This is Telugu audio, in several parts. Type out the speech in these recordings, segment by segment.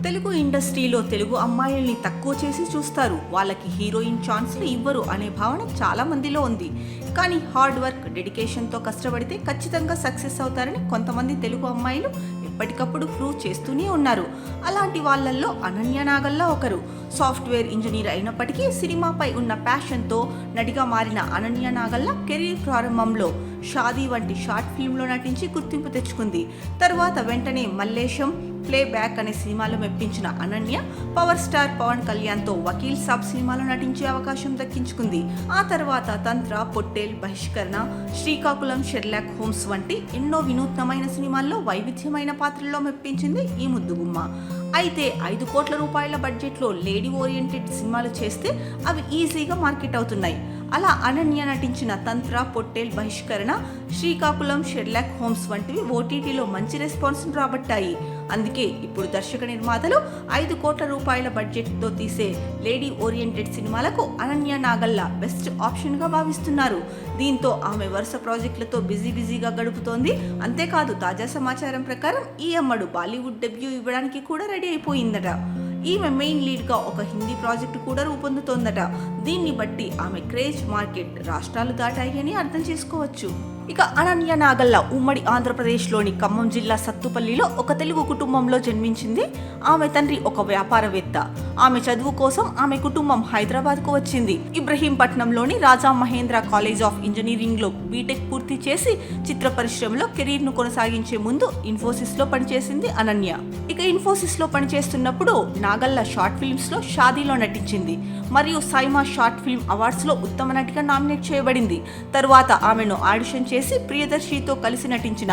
తెలుగు ఇండస్ట్రీలో తెలుగు అమ్మాయిల్ని తక్కువ చేసి చూస్తారు, వాళ్ళకి హీరోయిన్ ఛాన్స్లు ఇవ్వరు అనే భావన చాలా మందిలో ఉంది. కానీ హార్డ్ వర్క్, డెడికేషన్తో కష్టపడితే ఖచ్చితంగా సక్సెస్ అవుతారని కొంతమంది తెలుగు అమ్మాయిలు ఎప్పటికప్పుడు ప్రూవ్ చేస్తూనే ఉన్నారు. అలాంటి వాళ్ళల్లో అనన్య నాగల్లా ఒకరు. సాఫ్ట్వేర్ ఇంజనీర్ అయినప్పటికీ సినిమాపై ఉన్న ప్యాషన్తో నటిగా మారిన అనన్య నాగల్లా కెరీర్ ప్రారంభంలో షాదీ వంటి షార్ట్ ఫిల్మ్లో నటించి గుర్తింపు తెచ్చుకుంది. తర్వాత వెంటనే మల్లేశం, ప్లే బ్యాక్ అనే సినిమాలో మెప్పించిన అనన్య పవర్ స్టార్ పవన్ కళ్యాణ్తో వకీల్ సాబ్ సినిమాలో నటించే అవకాశం దక్కించుకుంది. ఆ తర్వాత తంత్ర, పొట్టేల్, బహిష్కరణ, శ్రీకాకుళం, షెర్లాక్ హోమ్స్ వంటి ఎన్నో వినూత్నమైన సినిమాల్లో వైవిధ్యమైన పాత్రల్లో మెప్పించింది ఈ ముద్దుగుమ్మ. అయితే 5 కోట్ల రూపాయల బడ్జెట్లో లేడీ ఓరియంటెడ్ సినిమాలు చేస్తే అవి ఈజీగా మార్కెట్ అవుతున్నాయి. అలా అనన్య నటించిన తంత్ర, పొట్టేల్, బహిష్కరణ, శ్రీకాకుళం, షెర్లాక్ హోమ్స్ వంటివి ఓటీటీలో మంచి రెస్పాన్స్ రాబట్టాయి. అందుకే ఇప్పుడు దర్శక నిర్మాతలు 5 కోట్ల రూపాయల బడ్జెట్తో తీసే లేడీ ఓరియంటెడ్ సినిమాలకు అనన్య నాగల్లా బెస్ట్ ఆప్షన్గా భావిస్తున్నారు. దీంతో ఆమె వరుస ప్రాజెక్టులతో బిజీగా గడుపుతోంది. అంతేకాదు, తాజా సమాచారం ప్రకారం ఈ అమ్మడు బాలీవుడ్ డెబ్యూ ఇవ్వడానికి కూడా రెడీ అయిపోయిందట. ఈమె మెయిన్ లీడ్గా ఒక హిందీ ప్రాజెక్టు కూడా రూపొందుతోందట. దీన్ని బట్టి ఆమె క్రేజ్, మార్కెట్ రాష్ట్రాలు దాటాయి అని అర్థం చేసుకోవచ్చు. ఇక అనన్య నాగల్లా ఉమ్మడి ఆంధ్రప్రదేశ్లోని ఖమ్మం జిల్లా సత్తుపల్లిలో ఒక తెలుగు కుటుంబంలో జన్మించింది. ఆమె తండ్రి ఒక వ్యాపారవేత్త. ఆమె చదువు కోసం ఆమె కుటుంబం హైదరాబాద్కు వచ్చింది. ఇబ్రహీంపట్నంలోని రాజా మహేంద్ర కాలేజ్ ఆఫ్ ఇంజనీరింగ్లో బీటెక్ పూర్తి చేసి చిత్ర పరిశ్రమలో కెరీర్ను కొనసాగించే ముందు ఇన్ఫోసిస్లో పనిచేసింది అనన్య. ఇక ఇన్ఫోసిస్లో పనిచేస్తున్నప్పుడు నాగల్లా షార్ట్ ఫిల్మ్స్లో షాదీలో నటించింది మరియు సైమా షార్ట్ ఫిల్మ్ అవార్డ్స్లో ఉత్తమ నటిగా నామినేట్ చేయబడింది. తరువాత ఆమెను ఆడిషన్ చేసి ప్రియదర్శితో కలిసి నటించిన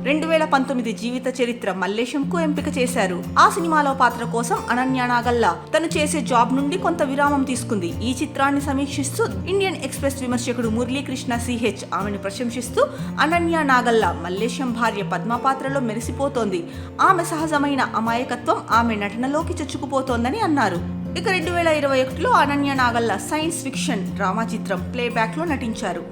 2019 జీవిత చరిత్ర మల్లేశంకు ఎంపిక చేశారు. ఆ సినిమాలో పాత్ర కోసం అనన్య నాగల్లా తను చేసే జాబ్ నుండి కొంత విరామం తీసుకుంది. ఈ చిత్రాన్ని సమీక్షిస్తూ ఇండియన్ ఎక్స్ప్రెస్ విమర్శకుడు మురళీకృష్ణ సిహెచ్ ఆమెను ప్రశంసిస్తూ అనన్య నాగల్లా మల్లేశం భార్య పద్మ పాత్రలో మెరిసిపోతోంది. ఆమె సహజమైన అమాయకత్వం ఆమె నటనలోకి చొచ్చుకుపోతోందని అన్నారు. ఇక 2021లో Ananya Nagalla science fiction drama చిత్రం ప్లే బ్యాక్లో నటించారు.